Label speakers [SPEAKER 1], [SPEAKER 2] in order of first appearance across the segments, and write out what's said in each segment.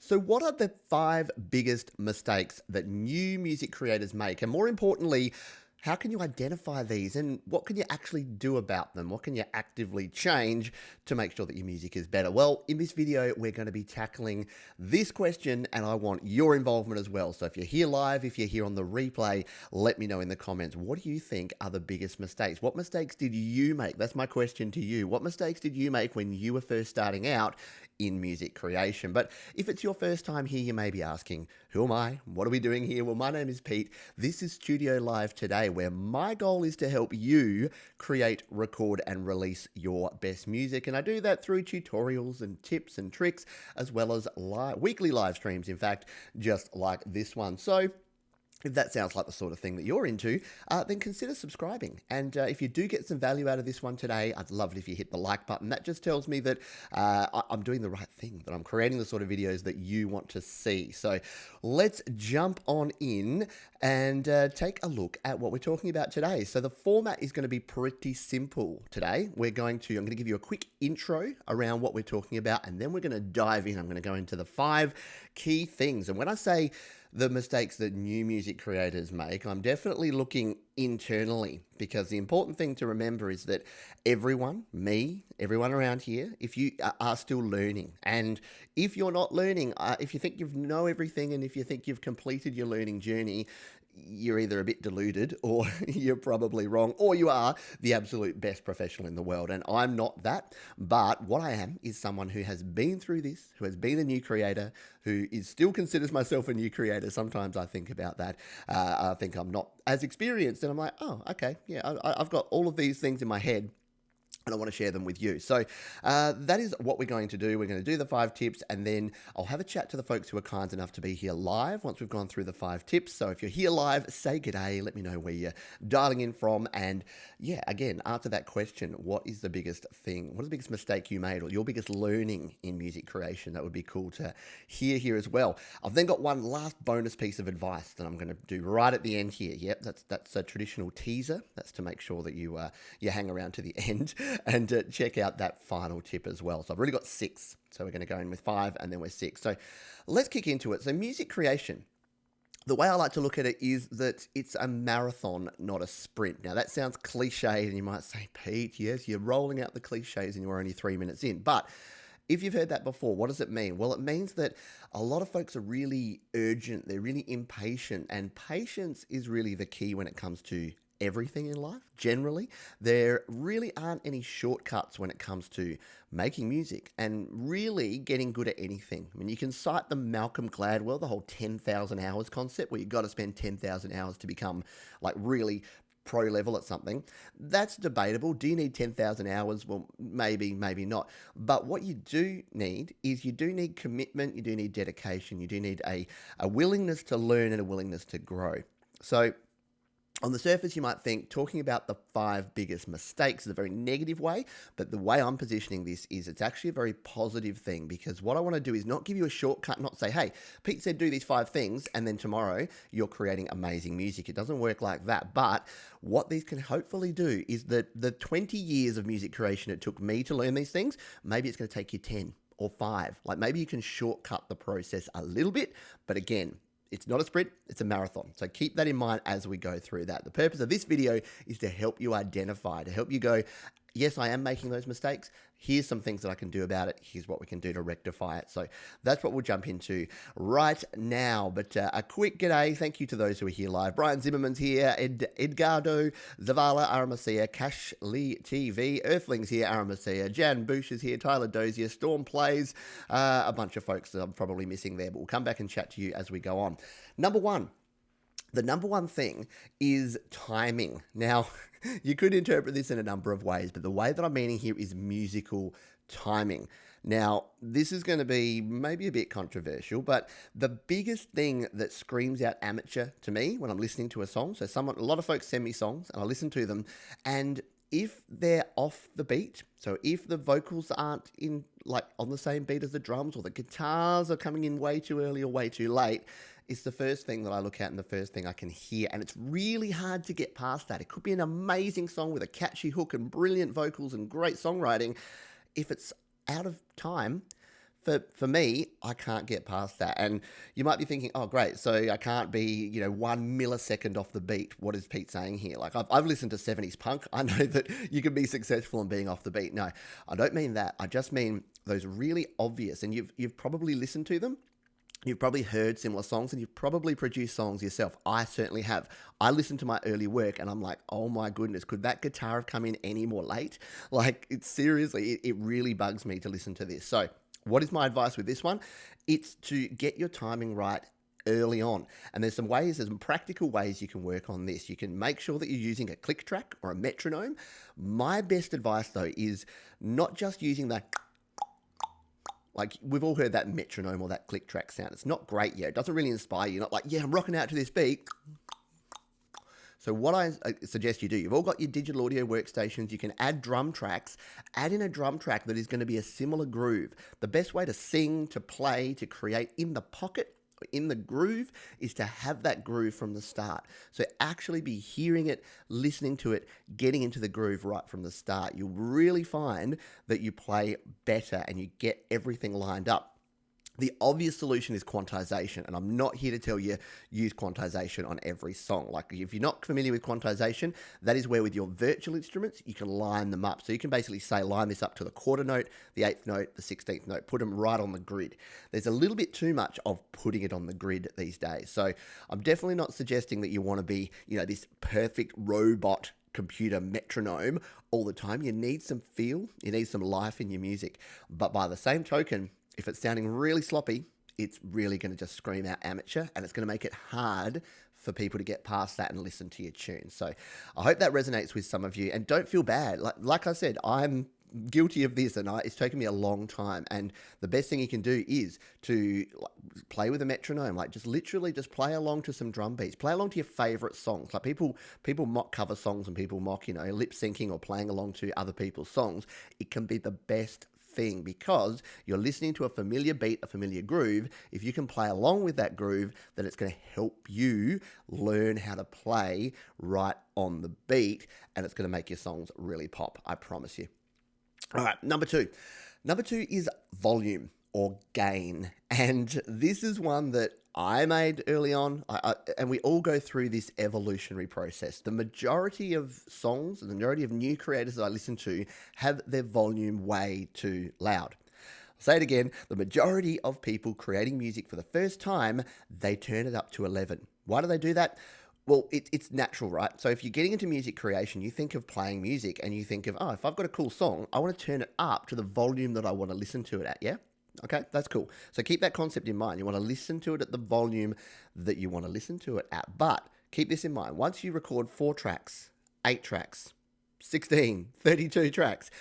[SPEAKER 1] So, what are the 5 biggest mistakes that new music creators make? And more importantly, how can you identify these and what can you actually do about them? What can you actively change to make sure that your music is better? Well, in this video, we're going to be tackling this question and I want your involvement as well. So if you're here live, if you're here on the replay, let me know in the comments. What do you think are the biggest mistakes? What mistakes did you make? That's my question to you. What mistakes did you make when you were first starting out in music creation? But if it's your first time here, you may be asking, who am I? What are we doing here? Well, my name is Pete. This is Studio Live Today, where my goal is to help you create, record, and release your best music. And I do that through tutorials and tips and tricks, as well as weekly live streams, in fact, just like this one. So if that sounds like the sort of thing that you're into, then consider subscribing. And if you do get some value out of this one today, I'd love it if you hit the like button. That just tells me that I'm doing the right thing, that I'm creating the sort of videos that you want to see. So let's jump on in and take a look at what we're talking about today. So the format is going to be pretty simple today. I'm going to give you a quick intro around what we're talking about, and then we're going to dive in. I'm going to go into the 5 key things. And when I say the mistakes that new music creators make, I'm definitely looking internally, because the important thing to remember is that everyone, me, everyone around here, if you are still learning, and if you're not learning, if you think you know everything and if you think you've completed your learning journey, you're either a bit deluded or you're probably wrong, or you are the absolute best professional in the world. And I'm not that, but what I am is someone who has been through this, who has been a new creator, who is still considers myself a new creator. Sometimes I think about that. I think I'm not as experienced, and I'm like, oh, okay, yeah, I've got all of these things in my head, and I want to share them with you. So that is what we're going to do. We're going to do the 5 tips, and then I'll have a chat to the folks who are kind enough to be here live once we've gone through the 5 tips. So if you're here live, say g'day, let me know where you're dialing in from, and yeah, again, answer that question. What is the biggest thing? What is the biggest mistake you made, or your biggest learning in music creation? That would be cool to hear here as well. I've then got one last bonus piece of advice that I'm going to do right at the end here. Yep, that's a traditional teaser. That's to make sure that you hang around to the end and check out that final tip as well. So I've already got 6. So we're going to go in with 5 and then we're 6. So let's kick into it. So music creation, the way I like to look at it is that it's a marathon, not a sprint. Now that sounds cliched, and you might say, Pete, yes, you're rolling out the cliches and you're only 3 minutes in. But if you've heard that before, what does it mean? Well, it means that a lot of folks are really urgent. They're really impatient, and patience is really the key when it comes to everything in life. Generally, there really aren't any shortcuts when it comes to making music and really getting good at anything. I mean, you can cite the Malcolm Gladwell, the whole 10,000 hours concept, where you've got to spend 10,000 hours to become like really pro level at something. That's debatable. Do you need 10,000 hours? Well, maybe, maybe not. But what you do need is you do need commitment, you do need dedication, you do need a willingness to learn and a willingness to grow. So on the surface, you might think talking about the 5 biggest mistakes is a very negative way, but the way I'm positioning this is it's actually a very positive thing, because what I want to do is not give you a shortcut, not say, hey, Pete said do these 5 things, and then tomorrow you're creating amazing music. It doesn't work like that. But what these can hopefully do is that the 20 years of music creation it took me to learn these things, maybe it's going to take you 10 or 5. Like maybe you can shortcut the process a little bit, but again, it's not a sprint, it's a marathon. So keep that in mind as we go through that. The purpose of this video is to help you identify, to help you go, yes, I am making those mistakes. Here's some things that I can do about it. Here's what we can do to rectify it. So that's what we'll jump into right now. But a quick g'day. Thank you to those who are here live. Brian Zimmerman's here. Edgardo, Zavala, Aramasia, Cash Lee TV, Earthlings here, Aramasia, Jan Boosh is here, Tyler Dozier, Storm Plays, a bunch of folks that I'm probably missing there, but we'll come back and chat to you as we go on. Number 1. The number 1 thing is timing. Now, you could interpret this in a number of ways, but the way that I'm meaning here is musical timing. Now, this is going to be maybe a bit controversial, but the biggest thing that screams out amateur to me when I'm listening to a song, so a lot of folks send me songs and I listen to them, and if they're off the beat, so if the vocals aren't in like on the same beat as the drums, or the guitars are coming in way too early or way too late, it's the first thing that I look at and the first thing I can hear. And it's really hard to get past that. It could be an amazing song with a catchy hook and brilliant vocals and great songwriting. If it's out of time, For me, I can't get past that. And you might be thinking, oh, great. So I can't be, 1 millisecond off the beat. What is Pete saying here? Like, I've listened to 70s punk. I know that you can be successful in being off the beat. No, I don't mean that. I just mean those really obvious, and you've probably listened to them. You've probably heard similar songs, and you've probably produced songs yourself. I certainly have. I listen to my early work and I'm like, oh my goodness, could that guitar have come in any more late? Like, it's seriously, it really bugs me to listen to this. So what is my advice with this one? It's to get your timing right early on. And there's some practical ways you can work on this. You can make sure that you're using a click track or a metronome. My best advice though is not just using that, like, we've all heard that metronome or that click track sound. It's not great yet. It doesn't really inspire you. You're not like, yeah, I'm rocking out to this beat. So what I suggest you do, you've all got your digital audio workstations. You can add drum tracks. Add in a drum track that is going to be a similar groove. The best way to sing, to play, to create in the pocket, in the groove, is to have that groove from the start. So actually be hearing it, listening to it, getting into the groove right from the start. You'll really find that you play better and you get everything lined up. The obvious solution is quantization, and I'm not here to tell you use quantization on every song. Like, if you're not familiar with quantization, that is where with your virtual instruments, you can line them up. So you can basically say, line this up to the quarter note, the 8th note, the 16th note, put them right on the grid. There's a little bit too much of putting it on the grid these days. So I'm definitely not suggesting that you want to be, this perfect robot computer metronome all the time. You need some feel, you need some life in your music. But by the same token, if it's sounding really sloppy, it's really going to just scream out amateur, and it's going to make it hard for people to get past that and listen to your tune. So I hope that resonates with some of you, and don't feel bad. Like I said, I'm guilty of this, and it's taken me a long time. And the best thing you can do is to play with a metronome, like just literally just play along to some drum beats, play along to your favorite songs. Like people mock cover songs, and people mock, lip syncing or playing along to other people's songs. It can be the best thing because you're listening to a familiar beat, a familiar groove. If you can play along with that groove, then it's going to help you learn how to play right on the beat, and it's going to make your songs really pop. I promise you. All right, number two. Number two is volume or gain. And this is one that I made early on, and we all go through this evolutionary process. The majority of songs, the majority of new creators that I listen to have their volume way too loud. I'll say it again, the majority of people creating music for the first time, they turn it up to 11. Why do they do that? Well, it's natural, right? So if you're getting into music creation, you think of playing music and you think of, if I've got a cool song, I want to turn it up to the volume that I want to listen to it at, yeah? Okay, that's cool. So keep that concept in mind. You want to listen to it at the volume that you want to listen to it at. But keep this in mind. Once you record 4 tracks, 8 tracks, 16, 32 tracks,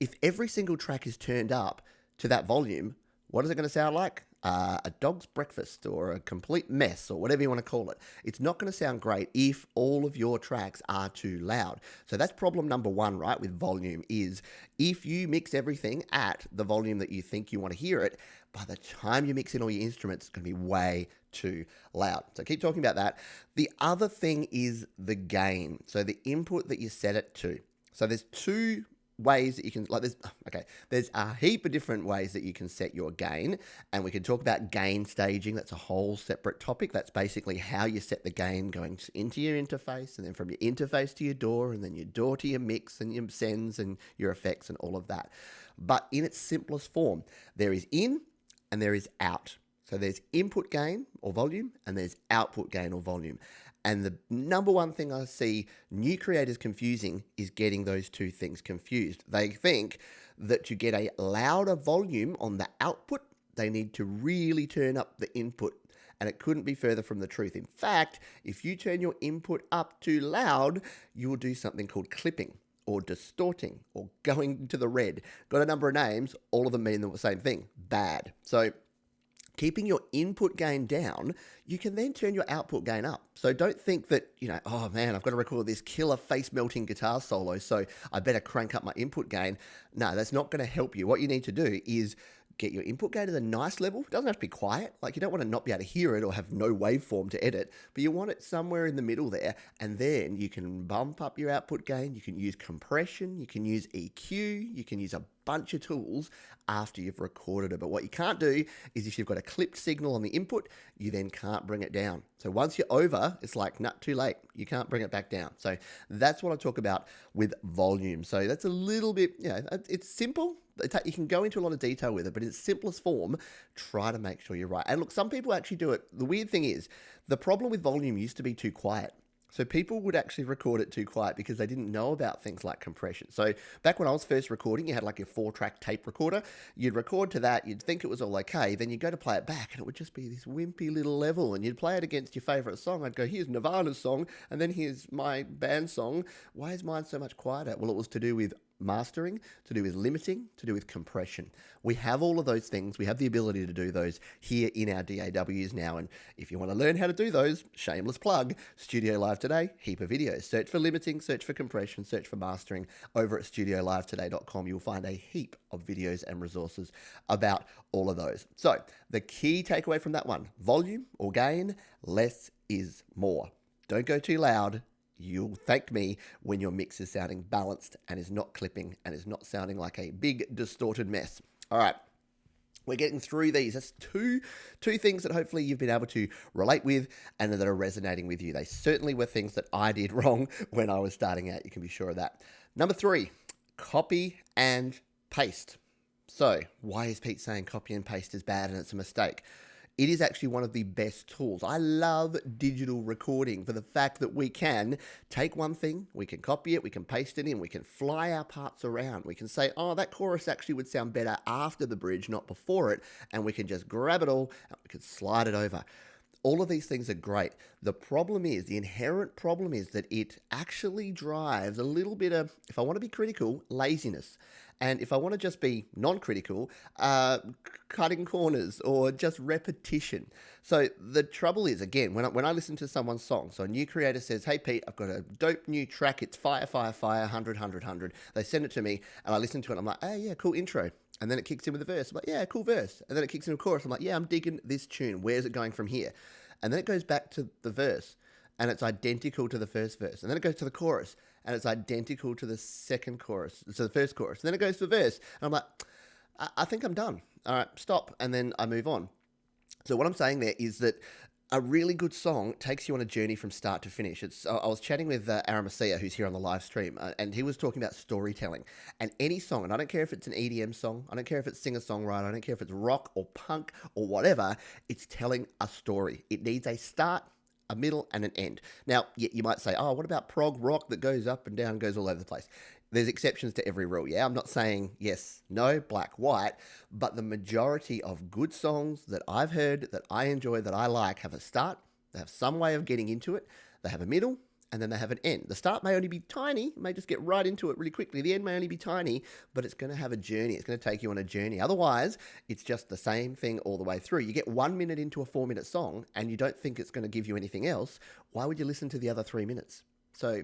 [SPEAKER 1] if every single track is turned up to that volume, what is it going to sound like? A dog's breakfast or a complete mess or whatever you want to call it. It's not going to sound great if all of your tracks are too loud. So that's problem number one, right, with volume, is if you mix everything at the volume that you think you want to hear it, by the time you mix in all your instruments, it's going to be way too loud. So keep talking about that. The other thing is the gain. So the input that you set it to. So there's two ways that you can, there's a heap of different ways that you can set your gain, and we can talk about gain staging. That's a whole separate topic. That's basically how you set the gain going into your interface, and then from your interface to your DAW, and then your DAW to your mix and your sends and your effects and all of that. But in its simplest form, there is in and there is out. So there's input gain or volume, and there's output gain or volume. And the number one thing I see new creators confusing is getting those two things confused. They think that to get a louder volume on the output, they need to really turn up the input. And it couldn't be further from the truth. In fact, if you turn your input up too loud, you will do something called clipping or distorting or going to the red. Got a number of names, all of them mean the same thing, bad. So keeping your input gain down, you can then turn your output gain up. So don't think that, oh man, I've got to record this killer face-melting guitar solo, so I better crank up my input gain. No, that's not going to help you. What you need to do is get your input gain at a nice level. It doesn't have to be quiet. Like, you don't want to not be able to hear it or have no waveform to edit, but you want it somewhere in the middle there. And then you can bump up your output gain. You can use compression. You can use EQ. You can use a bunch of tools after you've recorded it. But what you can't do is, if you've got a clipped signal on the input, you then can't bring it down. So once you're over, it's like, not too late. You can't bring it back down. So that's what I talk about with volume. So that's a little bit, it's simple. You can go into a lot of detail with it, but in its simplest form, try to make sure you're right. And look, some people actually do it. The weird thing is, the problem with volume used to be too quiet. So people would actually record it too quiet because they didn't know about things like compression. So back when I was first recording, you had like your 4-track tape recorder. You'd record to that, you'd think it was all okay, then you'd go to play it back and it would just be this wimpy little level, and you'd play it against your favorite song. I'd go, here's Nirvana's song, and then here's my band song. Why is mine so much quieter? Well, it was to do with mastering, to do with limiting, to do with compression. We have all of those things. We have the ability to do those here in our DAWs now. And if you want to learn how to do those, shameless plug, Studio Live Today, heap of videos. Search for limiting, search for compression, search for mastering. Over at studiolivetoday.com, you'll find a heap of videos and resources about all of those. So the key takeaway from that one, volume or gain, less is more. Don't go too loud. You'll thank me when your mix is sounding balanced and is not clipping and is not sounding like a big distorted mess. All right, we're getting through these. That's two things that hopefully you've been able to relate with and that are resonating with you. They certainly were things that I did wrong when I was starting out. You can be sure of that. Number 3, copy and paste. So why is Pete saying copy and paste is bad and it's a mistake? It is actually one of the best tools. I love digital recording for the fact that we can take one thing, we can copy it, we can paste it in, we can fly our parts around. We can say, oh, that chorus actually would sound better after the bridge, not before it. And we can just grab it all and we can slide it over. All of these things are great. The problem is, the inherent problem is that it actually drives a little bit of, if I want to be critical, laziness. And if I want to just be non-critical, cutting corners or just repetition. So the trouble is, again, when I listen to someone's song, so a new creator says, hey, Pete, I've got a dope new track. It's fire, fire, fire, 100, 100, 100. They send it to me and I listen to it. I'm like, oh, yeah, cool intro. And then it kicks in with a verse. I'm like, yeah, cool verse. And then it kicks in a chorus. I'm like, yeah, I'm digging this tune. Where's it going from here? And then it goes back to the verse and it's identical to the first verse. And then it goes to the chorus and it's identical to the second chorus, so the first chorus. And then it goes to the verse. And I'm like, I think I'm done. All right, stop. And then I move on. So what I'm saying there is that a really good song takes you on a journey from start to finish. I was chatting with Aramasea, who's here on the live stream, and he was talking about storytelling. And any song, and I don't care if it's an EDM song, I don't care if it's singer-songwriter, I don't care if it's rock or punk or whatever, it's telling a story. It needs a start, a middle, and an end. Now, you might say, oh, what about prog rock that goes up and down and goes all over the place? There's exceptions to every rule, yeah? I'm not saying yes, no, black, white, but the majority of good songs that I've heard, that I enjoy, that I like, have a start, they have some way of getting into it, they have a middle, and then they have an end. The start may only be tiny, may just get right into it really quickly. The end may only be tiny, but it's going to have a journey. It's going to take you on a journey. Otherwise, it's just the same thing all the way through. You get 1 minute into a 4-minute song, and you don't think it's going to give you anything else. Why would you listen to the other 3 minutes? So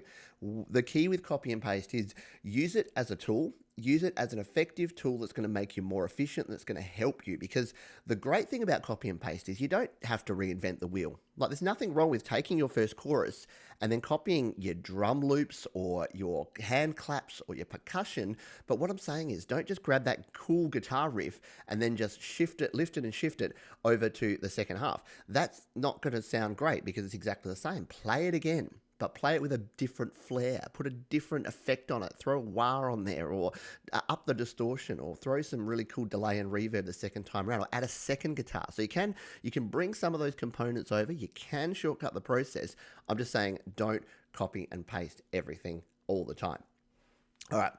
[SPEAKER 1] the key with copy and paste is use it as a tool, use it as an effective tool that's going to make you more efficient, that's going to help you. Because the great thing about copy and paste is you don't have to reinvent the wheel. Like, there's nothing wrong with taking your first chorus and then copying your drum loops or your hand claps or your percussion. But what I'm saying is, don't just grab that cool guitar riff and then just shift it, lift it and shift it over to the second half. That's not going to sound great because it's exactly the same. Play it again, but play it with a different flair, put a different effect on it, throw a wah on there, or up the distortion, or throw some really cool delay and reverb the second time around, or add a second guitar. So you can bring some of those components over, you can shortcut the process. I'm just saying, don't copy and paste everything all the time. All right.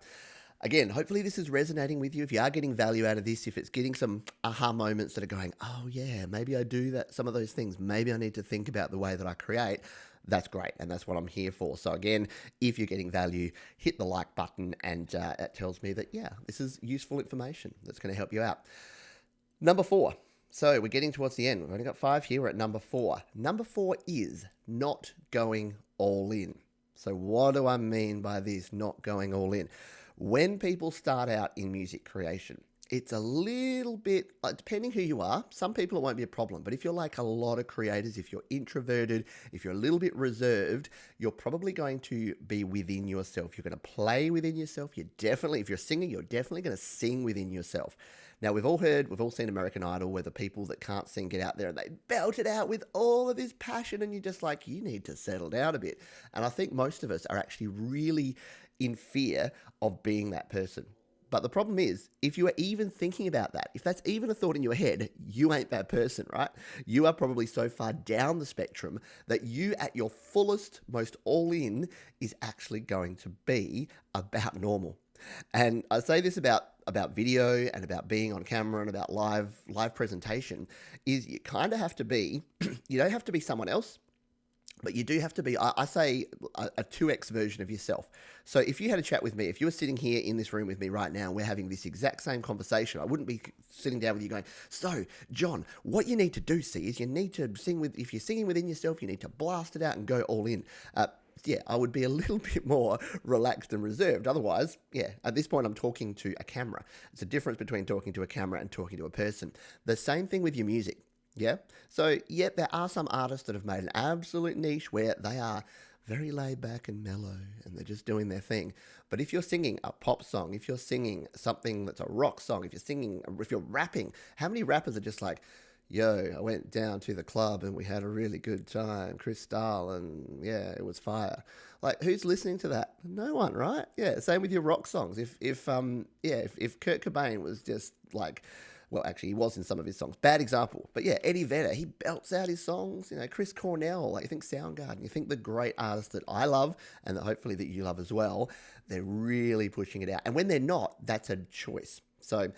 [SPEAKER 1] Again, hopefully this is resonating with you. If you are getting value out of this, if it's getting some aha moments that are going, oh yeah, maybe I do that, some of those things, maybe I need to think about the way that I create, that's great. And that's what I'm here for. So again, if you're getting value, hit the like button, and it tells me that, yeah, this is useful information that's going to help you out. Number 4. So we're getting towards the end. We've only got 5 here. We're at number 4. Number 4 is not going all in. So what do I mean by this, not going all in? When people start out in music creation, it's a little bit, like, depending who you are, some people it won't be a problem. But if you're like a lot of creators, if you're introverted, if you're a little bit reserved, you're probably going to be within yourself. You're going to play within yourself. You're definitely, if you're singing, you're definitely going to sing within yourself. Now, we've all seen American Idol, where the people that can't sing get out there and they belt it out with all of this passion, and you're just like, you need to settle down a bit. And I think most of us are actually really in fear of being that person. But the problem is, if you are even thinking about that, if that's even a thought in your head, you ain't that person, right? You are probably so far down the spectrum that you, at your fullest, most all in, is actually going to be about normal. And I say this about video and about being on camera and about live presentation, is you kind of have to be, you don't have to be someone else, but you do have to be, I say, a 2x version of yourself. So if you had a chat with me, if you were sitting here in this room with me right now, and we're having this exact same conversation, I wouldn't be sitting down with you going, so, John, what you need to do, see, is you need to sing with, if you're singing within yourself, you need to blast it out and go all in. Yeah, I would be a little bit more relaxed and reserved. Otherwise, yeah, at this point, I'm talking to a camera. It's a difference between talking to a camera and talking to a person. The same thing with your music. Yeah. So, yeah, there are some artists that have made an absolute niche where they are very laid back and mellow and they're just doing their thing. But if you're singing a pop song, if you're singing something that's a rock song, if you're rapping, how many rappers are just like, yo, I went down to the club and we had a really good time, Cristal, and yeah, it was fire. Like, who's listening to that? No one, right? Yeah, same with your rock songs. If Kurt Cobain was just like, well, actually, he was in some of his songs. Bad example. But yeah, Eddie Vedder, he belts out his songs. You know, Chris Cornell, like, you think Soundgarden, you think the great artists that I love and that hopefully that you love as well, they're really pushing it out. And when they're not, that's a choice. So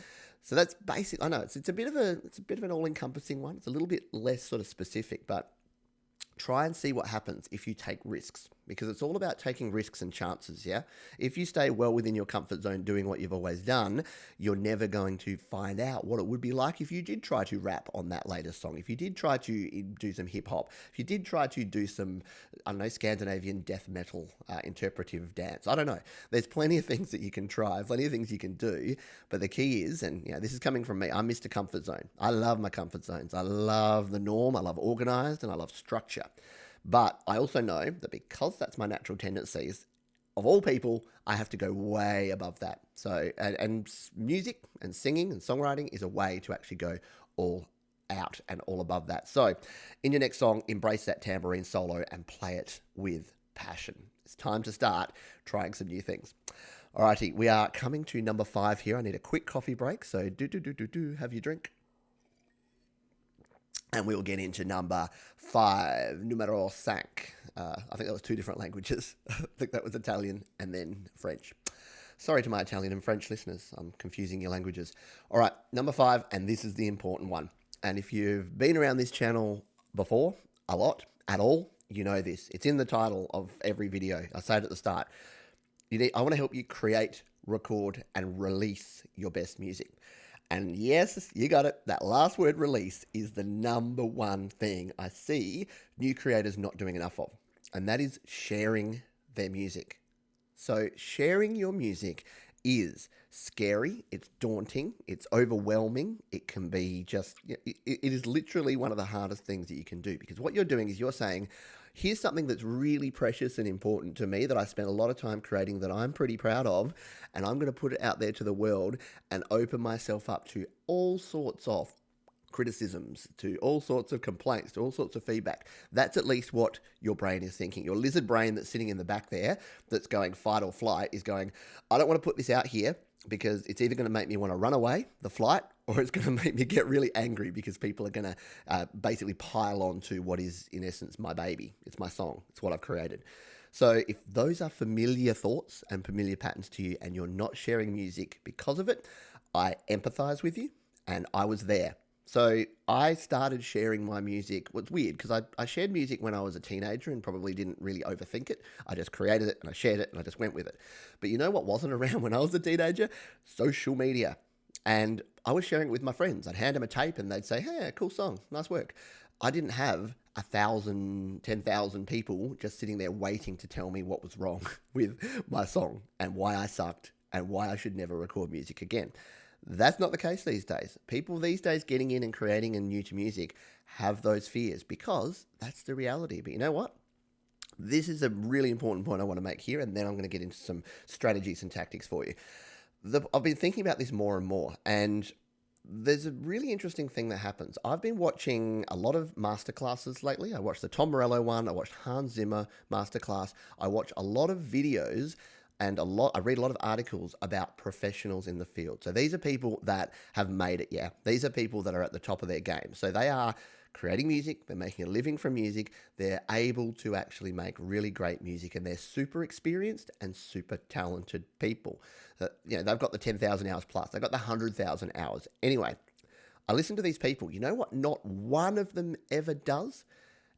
[SPEAKER 1] that's basic. I know it's a bit of an all-encompassing one. It's a little bit less sort of specific, but try and see what happens if you take risks, because it's all about taking risks and chances, yeah? If you stay well within your comfort zone doing what you've always done, you're never going to find out what it would be like if you did try to rap on that latest song, if you did try to do some hip-hop, if you did try to do some, I don't know, Scandinavian death metal interpretive dance. I don't know. There's plenty of things that you can try, plenty of things you can do, but the key is, and you know, this is coming from me, I'm Mr. Comfort Zone. I love my comfort zones. I love the norm, I love organized, and I love structure. But I also know that because that's my natural tendencies, of all people, I have to go way above that. So, and music and singing and songwriting is a way to actually go all out and all above that. So, in your next song, embrace that tambourine solo and play it with passion. It's time to start trying some new things. Alrighty, we are coming to number 5 here. I need a quick coffee break, so have your drink. And we'll get into number 5, numero 5. I think that was 2 different languages. I think that was Italian and then French. Sorry to my Italian and French listeners. I'm confusing your languages. All right, number 5, and this is the important one. And if you've been around this channel before, a lot, at all, you know this. It's in the title of every video. I say it at the start. I want to help you create, record, and release your best music. And yes, you got it. That last word, release, is the number one thing I see new creators not doing enough of. And that is sharing their music. So sharing your music is scary. It's daunting. It's overwhelming. It can be just, it is literally one of the hardest things that you can do, because what you're doing is you're saying, here's something that's really precious and important to me that I spent a lot of time creating that I'm pretty proud of, and I'm going to put it out there to the world and open myself up to all sorts of criticisms, to all sorts of complaints, to all sorts of feedback. That's at least what your brain is thinking. Your lizard brain that's sitting in the back there, that's going fight or flight, is going, I don't want to put this out here because it's either going to make me want to run away, the flight, or it's going to make me get really angry because people are going to basically pile on to what is, in essence, my baby. It's my song. It's what I've created. So if those are familiar thoughts and familiar patterns to you and you're not sharing music because of it, I empathize with you, and I was there. So I started sharing my music. Well, it's weird because I shared music when I was a teenager and probably didn't really overthink it. I just created it and I shared it and I just went with it. But you know what wasn't around when I was a teenager? Social media. And I was sharing it with my friends. I'd hand them a tape and they'd say, hey, cool song, nice work. I didn't have 1,000, 10,000 people just sitting there waiting to tell me what was wrong with my song and why I sucked and why I should never record music again. That's not the case these days. People these days getting in and creating and new to music have those fears because that's the reality. But you know what? This is a really important point I want to make here, and then I'm going to get into some strategies and tactics for you. I've been thinking about this more and more, and there's a really interesting thing that happens. I've been watching a lot of masterclasses lately. I watched the Tom Morello one. I watched Hans Zimmer masterclass. I watch a lot of videos and I read a lot of articles about professionals in the field. So these are people that have made it, yeah. These are people that are at the top of their game. So they are creating music, they're making a living from music, they're able to actually make really great music, and they're super experienced and super talented people. They've got the 10,000 hours plus, they've got the 100,000 hours. Anyway, I listen to these people. You know what not one of them ever does?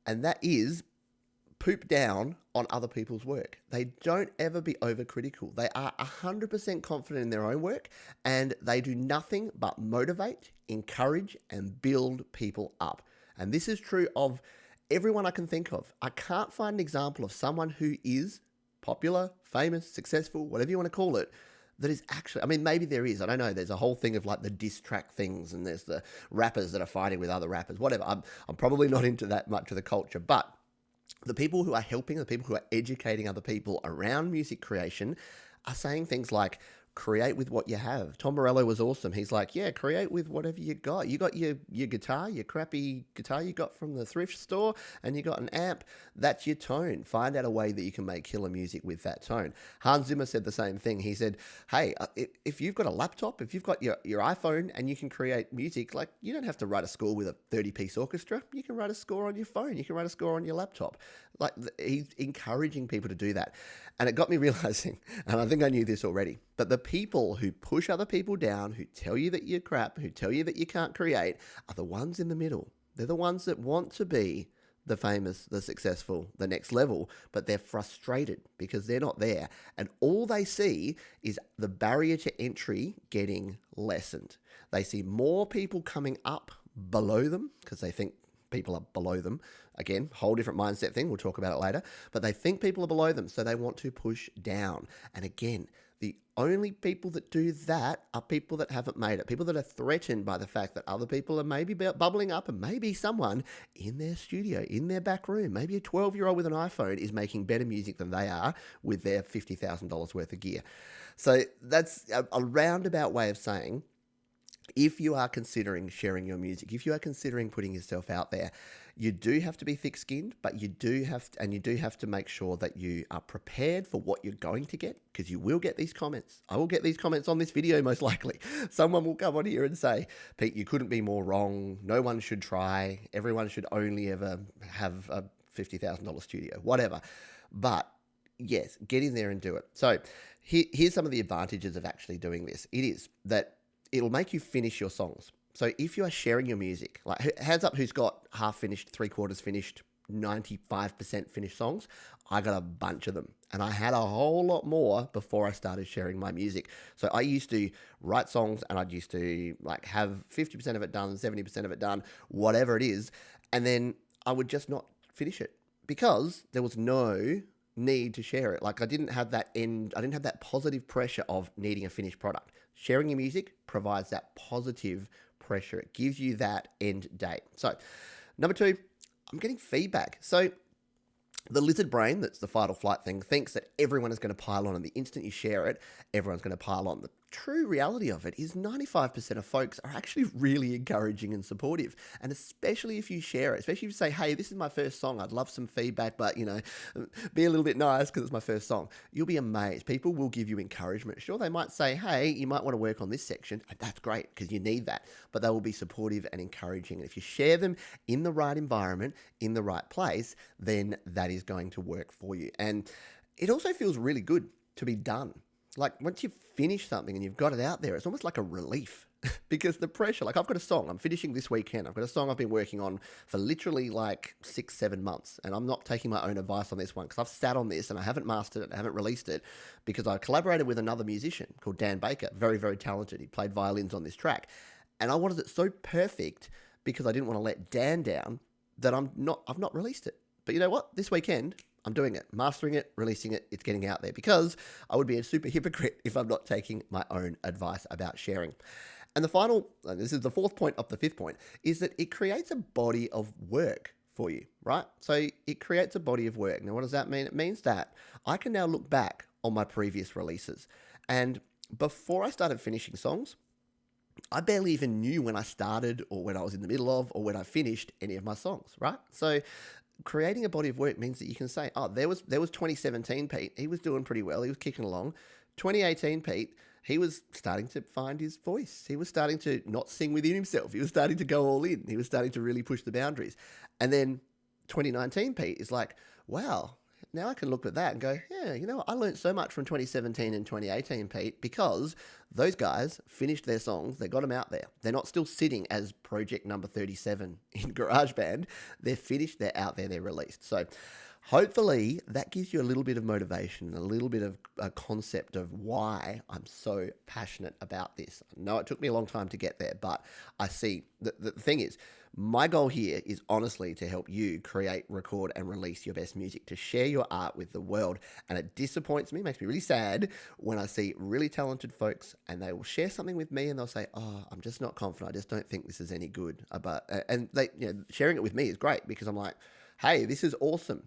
[SPEAKER 1] And that is poop down on other people's work. They don't ever be overcritical. They are 100% confident in their own work, and they do nothing but motivate, encourage, and build people up. And this is true of everyone I can think of. I can't find an example of someone who is popular, famous, successful, whatever you want to call it, that is actually, I mean, maybe there is. I don't know. There's a whole thing of like the diss track things, and there's the rappers that are fighting with other rappers, whatever. I'm probably not into that much of the culture, but the people who are helping, the people who are educating other people around music creation are saying things like, create with what you have. Tom Morello was awesome. He's like, yeah, create with whatever you got. You got your guitar, your crappy guitar you got from the thrift store, and you got an amp. That's your tone. Find out a way that you can make killer music with that tone. Hans Zimmer said the same thing. He said, hey, if you've got a laptop, if you've got your iPhone and you can create music, like you don't have to write a score with a 30-piece orchestra. You can write a score on your phone. You can write a score on your laptop. Like he's encouraging people to do that. And it got me realizing, and I think I knew this already, but the people who push other people down, who tell you that you're crap, who tell you that you can't create, are the ones in the middle. They're the ones that want to be the famous, the successful, the next level, but they're frustrated because they're not there. And all they see is the barrier to entry getting lessened. They see more people coming up below them because they think people are below them. Again, whole different mindset thing. We'll talk about it later. But they think people are below them, so they want to push down. And again, the only people that do that are people that haven't made it. People that are threatened by the fact that other people are maybe bubbling up, and maybe someone in their studio, in their back room, maybe a 12-year-old with an iPhone is making better music than they are with their $50,000 worth of gear. So that's a roundabout way of saying, if you are considering sharing your music, if you are considering putting yourself out there, you do have to be thick-skinned, but you do have to make sure that you are prepared for what you're going to get, because you will get these comments. I will get these comments on this video most likely. Someone will come on here and say, Pete, you couldn't be more wrong. No one should try. Everyone should only ever have a $50,000 studio, whatever. But yes, get in there and do it. So here's some of the advantages of actually doing this. It is that it'll make you finish your songs. So if you are sharing your music, like hands up who's got half finished, 3/4 finished, 95% finished songs. I got a bunch of them, and I had a whole lot more before I started sharing my music. So I used to write songs, and I'd used to like have 50% of it done, 70% of it done, whatever it is, and then I would just not finish it because there was no need to share it. Like I didn't have that positive pressure of needing a finished product. Sharing your music provides that positive pressure. It gives you that end date. So, number 2, I'm getting feedback. So, the lizard brain, that's the fight or flight thing, thinks that everyone is going to pile on, and the instant you share it, everyone's going to pile on. The true reality of it is 95% of folks are actually really encouraging and supportive. And especially if you share it, especially if you say, hey, this is my first song, I'd love some feedback, but, be a little bit nice because it's my first song. You'll be amazed. People will give you encouragement. Sure, they might say, hey, you might want to work on this section. And that's great because you need that. But they will be supportive and encouraging. And if you share them in the right environment, in the right place, then that is going to work for you. And it also feels really good to be done. Like once you've finished something and you've got it out there, it's almost like a relief because the pressure, like I've got a song I'm finishing this weekend. I've got a song I've been working on for literally like 6-7 months. And I'm not taking my own advice on this one because I've sat on this and I haven't mastered it. I haven't released it because I collaborated with another musician called Dan Baker. Very, very talented. He played violins on this track. And I wanted it so perfect because I didn't want to let Dan down that I've not released it. But you know what? This weekend, I'm doing it, mastering it, releasing it, it's getting out there, because I would be a super hypocrite if I'm not taking my own advice about sharing. And the final, and this is the fourth point of the fifth point, is that it creates a body of work for you, right? So it creates a body of work. Now, what does that mean? It means that I can now look back on my previous releases. And before I started finishing songs, I barely even knew when I started or when I was in the middle of or when I finished any of my songs, right? So creating a body of work means that you can say, oh, there was 2017 Pete. He was doing pretty well. He was kicking along. 2018 Pete, he was starting to find his voice. He was starting to not sing within himself. He was starting to go all in. He was starting to really push the boundaries. And then 2019 Pete is like, wow, now I can look at that and go, yeah, you know what? I learned so much from 2017 and 2018 Pete, because those guys finished their songs. They got them out there. They're not still sitting as project number 37 in GarageBand. They're finished. They're out there. They're released. So hopefully that gives you a little bit of motivation and a little bit of a concept of why I'm so passionate about this. I know it took me a long time to get there, but I see the thing is, my goal here is honestly to help you create, record, and release your best music, to share your art with the world. And it disappoints me, makes me really sad when I see really talented folks and they will share something with me and they'll say, oh, I'm just not confident. I just don't think this is any good. And they, sharing it with me is great, because I'm like, hey, this is awesome.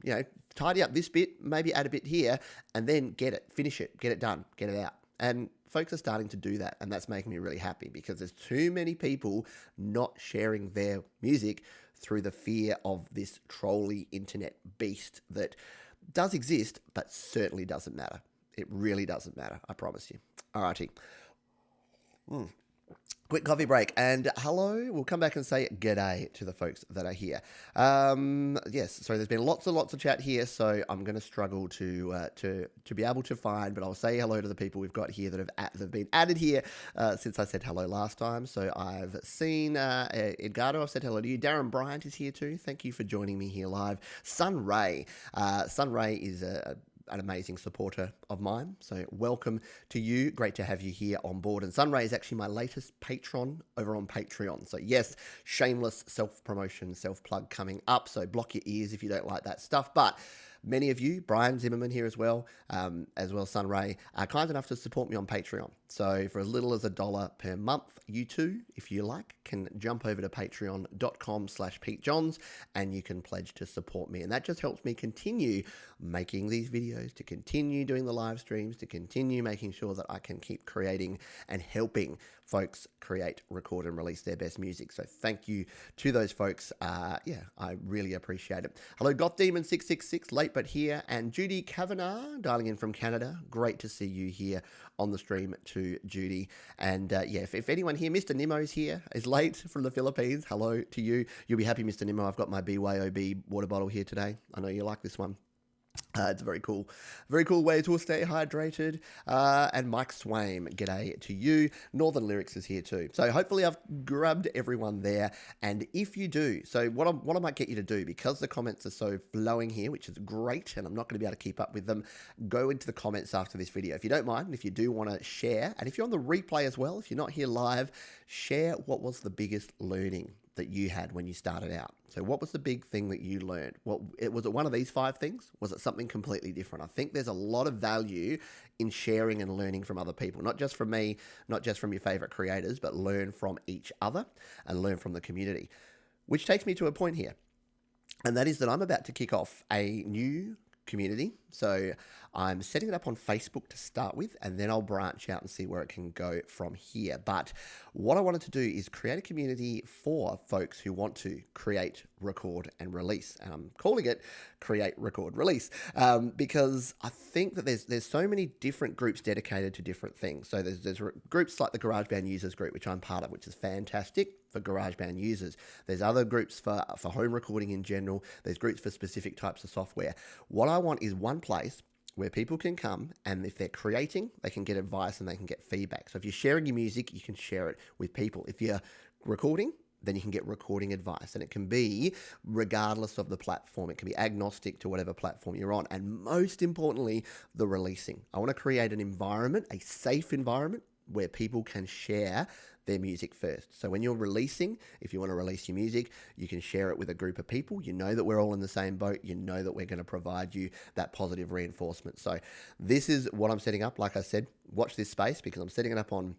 [SPEAKER 1] Tidy up this bit, maybe add a bit here, and then get it, finish it, get it done, get it out. And folks are starting to do that, and that's making me really happy, because there's too many people not sharing their music through the fear of this trolly internet beast that does exist, but certainly doesn't matter. It really doesn't matter, I promise you. Alrighty. Quick coffee break, and hello. We'll come back and say g'day to the folks that are here. Yes, so there's been lots and lots of chat here, so I'm going to struggle to be able to find, but I'll say hello to the people we've got here that have been added here since I said hello last time. So I've seen Edgardo. I've said hello to you. Darren Bryant is here too. Thank you for joining me here live. Sun Ray. Sun Ray is an amazing supporter of mine, so welcome to you. Great to have you here on board. And Sunray is actually my latest patron over on Patreon. So yes, shameless self-promotion, self-plug coming up, so block your ears if you don't like that stuff. But many of you, Brian Zimmerman here as well Sunray, are kind enough to support me on Patreon. So for as little as $1 per month, you too, if you like, can jump over to patreon.com/PeteJohns and you can pledge to support me. And that just helps me continue making these videos, to continue doing the live streams, to continue making sure that I can keep creating and helping folks create, record, and release their best music. So thank you to those folks. I really appreciate it. Hello, GothDemon666, late but here, and Judy Kavanagh, dialing in from Canada. Great to see you here on the stream to Judy. And if anyone here, Mr. Nimmo's here, is late from the Philippines. Hello to you. You'll be happy, Mr. Nimmo. I've got my BYOB water bottle here today. I know you like this one. It's a very cool way to stay hydrated. And Mike Swaim, g'day to you. Northern Lyrics is here too. So hopefully I've grabbed everyone there. And if you do, so what I might get you to do, because the comments are so flowing here, which is great, and I'm not going to be able to keep up with them, go into the comments after this video. If you don't mind, if you do want to share, and if you're on the replay as well, if you're not here live, share what was the biggest learning that you had when you started out. So what was the big thing that you learned? Was it one of these 5 things? Was it something completely different? I think there's a lot of value in sharing and learning from other people, not just from me, not just from your favorite creators, but learn from each other and learn from the community. Which takes me to a point here, and that is that I'm about to kick off a new community. So I'm setting it up on Facebook to start with, and then I'll branch out and see where it can go from here. But what I wanted to do is create a community for folks who want to create, record, and release. And I'm calling it Create, Record, Release, because I think that there's so many different groups dedicated to different things. So there's groups like the GarageBand Users Group, which I'm part of, which is fantastic for GarageBand users. There's other groups for home recording in general. There's groups for specific types of software. What I want is one place where people can come, and if they're creating, they can get advice and they can get feedback. So if you're sharing your music, you can share it with people. If you're recording, then you can get recording advice, and it can be regardless of the platform. It can be agnostic to whatever platform you're on. And most importantly, the releasing. I want to create an environment, a safe environment, where people can share their music first. So when you're releasing, if you want to release your music, you can share it with a group of people. You know that we're all in the same boat. You know that we're going to provide you that positive reinforcement. So this is what I'm setting up. Like I said, watch this space because I'm setting it up on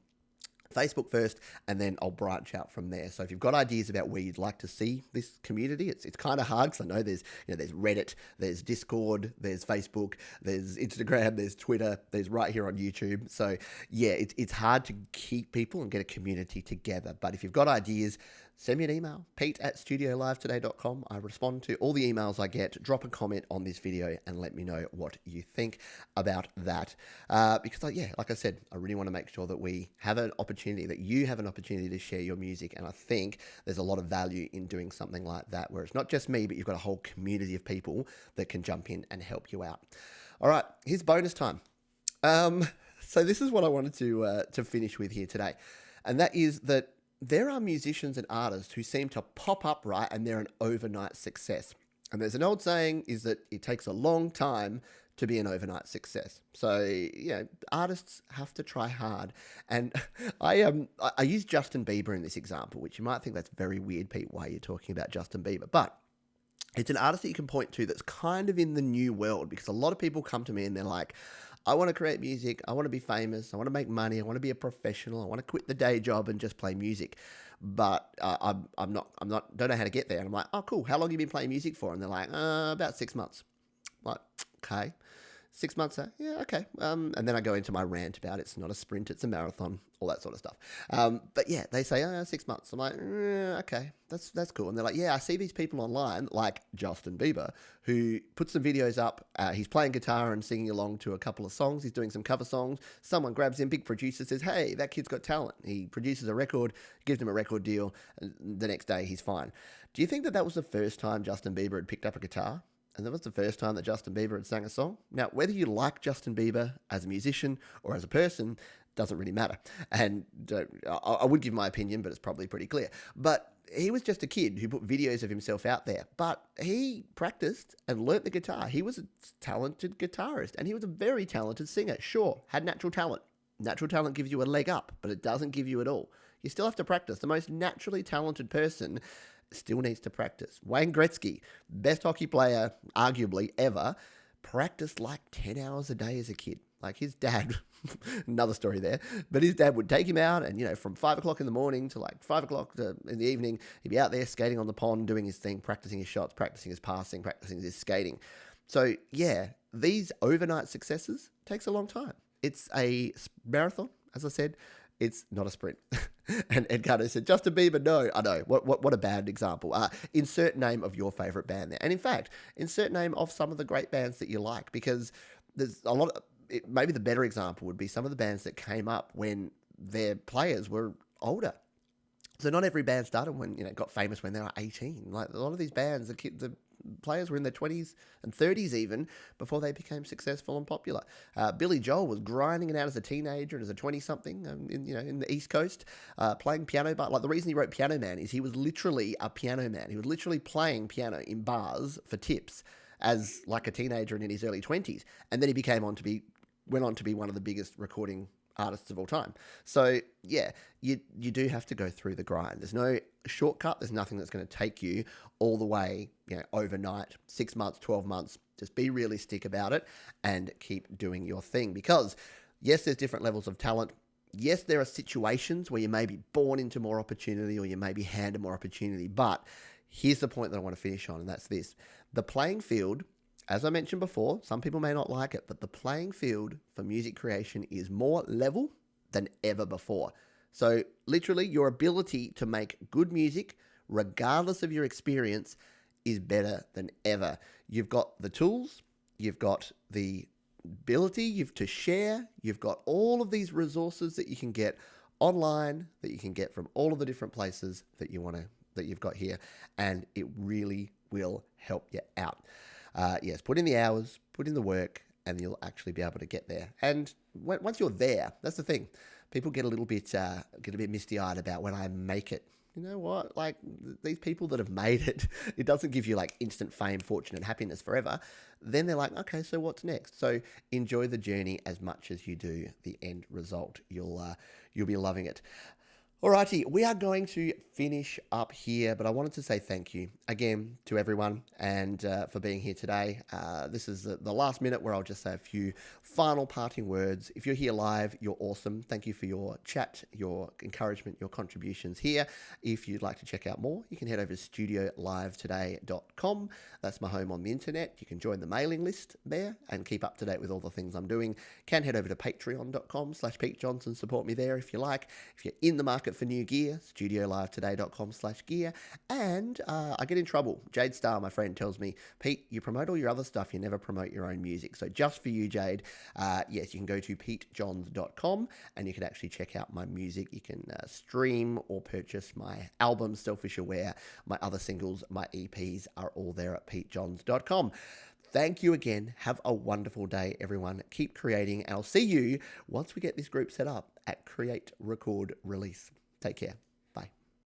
[SPEAKER 1] Facebook first, and then I'll branch out from there. So if you've got ideas about where you'd like to see this community, it's kind of hard because I know there's Reddit, there's Discord, there's Facebook, there's Instagram, there's Twitter, there's right here on YouTube. So yeah, it's hard to keep people and get a community together. But if you've got ideas, send me an email, pete@studiolivetoday.com. I respond to all the emails I get. Drop a comment on this video and let me know what you think about that. Because, like I said, I really want to make sure that we have an opportunity, that you have an opportunity to share your music. And I think there's a lot of value in doing something like that, where it's not just me, but you've got a whole community of people that can jump in and help you out. All right, here's bonus time. So this is what I wanted to finish with here today. And that is that there are musicians and artists who seem to pop up, right, and they're an overnight success. And there's an old saying is that it takes a long time to be an overnight success. So, artists have to try hard. And I use Justin Bieber in this example, which you might think that's very weird, Pete, why you're talking about Justin Bieber. But it's an artist that you can point to that's kind of in the new world, because a lot of people come to me and they're like, I want to create music. I want to be famous. I want to make money. I want to be a professional. I want to quit the day job and just play music. But don't know how to get there. And I'm like, oh, cool. How long have you been playing music for? And they're like, about 6 months. I'm like, okay. 6 months, yeah, okay. And then I go into my rant about it's not a sprint, it's a marathon, all that sort of stuff. But yeah, they say, 6 months. I'm like, okay, that's cool. And they're like, yeah, I see these people online, like Justin Bieber, who puts some videos up. He's playing guitar and singing along to a couple of songs. He's doing some cover songs. Someone grabs him, big producer says, hey, that kid's got talent. He produces a record, gives him a record deal. And the next day, he's fine. Do you think that was the first time Justin Bieber had picked up a guitar? And that was the first time that Justin Bieber had sang a song. Now, whether you like Justin Bieber as a musician or as a person doesn't really matter. And I would give my opinion, but it's probably pretty clear. But he was just a kid who put videos of himself out there. But he practiced and learnt the guitar. He was a talented guitarist, and he was a very talented singer. Sure, had natural talent. Natural talent gives you a leg up, but it doesn't give you it all. You still have to practice. The most naturally talented person still needs to practice. Wayne Gretzky, best hockey player, arguably, ever, practiced like 10 hours a day as a kid. Like his dad, another story there, but his dad would take him out and, from 5 o'clock in the morning to like 5 o'clock in the evening, he'd be out there skating on the pond, doing his thing, practicing his shots, practicing his passing, practicing his skating. So yeah, these overnight successes takes a long time. It's a marathon, as I said. It's not a sprint. And Ed Carter said, Justin Bieber, no. I know. What a bad example. Insert name of your favorite band there. And in fact, insert name of some of the great bands that you like, because there's a lot of, maybe the better example would be some of the bands that came up when their players were older. So not every band started when, got famous when they were 18. Like a lot of these bands, the players were in their 20s and 30s even before they became successful and popular. Billy Joel was grinding it out as a teenager and as a 20-something in the East Coast, playing piano. But like the reason he wrote Piano Man is he was literally a piano man. He was literally playing piano in bars for tips as like a teenager and in his early 20s. And then he went on to be one of the biggest recording artists of all time. So yeah, you do have to go through the grind. There's no shortcut. There's nothing that's going to take you all the way, overnight, 6 months, 12 months. Just be realistic about it and keep doing your thing, because yes, there's different levels of talent. Yes, there are situations where you may be born into more opportunity or you may be handed more opportunity. But here's the point that I want to finish on, and that's this. The playing field, as I mentioned before, some people may not like it, but the playing field for music creation is more level than ever before. So literally your ability to make good music, regardless of your experience, is better than ever. You've got the tools, you've got the ability to share, you've got all of these resources that you can get online, that you can get from all of the different places that you've got here, and it really will help you out. Yes, put in the hours, put in the work, and you'll actually be able to get there. And once you're there, that's the thing. People get a bit misty-eyed about when I make it. You know what? Like these people that have made it, it doesn't give you like instant fame, fortune, and happiness forever. Then they're like, okay, so what's next? So enjoy the journey as much as you do the end result. You'll be loving it. Alrighty, we are going to finish up here, but I wanted to say thank you again to everyone and for being here today. This is the last minute where I'll just say a few final parting words. If you're here live, you're awesome. Thank you for your chat, your encouragement, your contributions here. If you'd like to check out more, you can head over to studiolivetoday.com. That's my home on the internet. You can join the mailing list there and keep up to date with all the things I'm doing. Can head over to patreon.com/Pete Johnson. Support me there if you like. If you're in the market for new gear, studiolivetoday.com/gear. And I get in trouble. Jade Starr, my friend, tells me, Pete, you promote all your other stuff, you never promote your own music. So just for you, Jade, yes, you can go to petejohns.com and you can actually check out my music. You can stream or purchase my album, Selfish Aware. My other singles, my EPs are all there at petejohns.com. Thank you again. Have a wonderful day, everyone. Keep creating. I'll see you once we get this group set up at Create, Record, Release. Take care.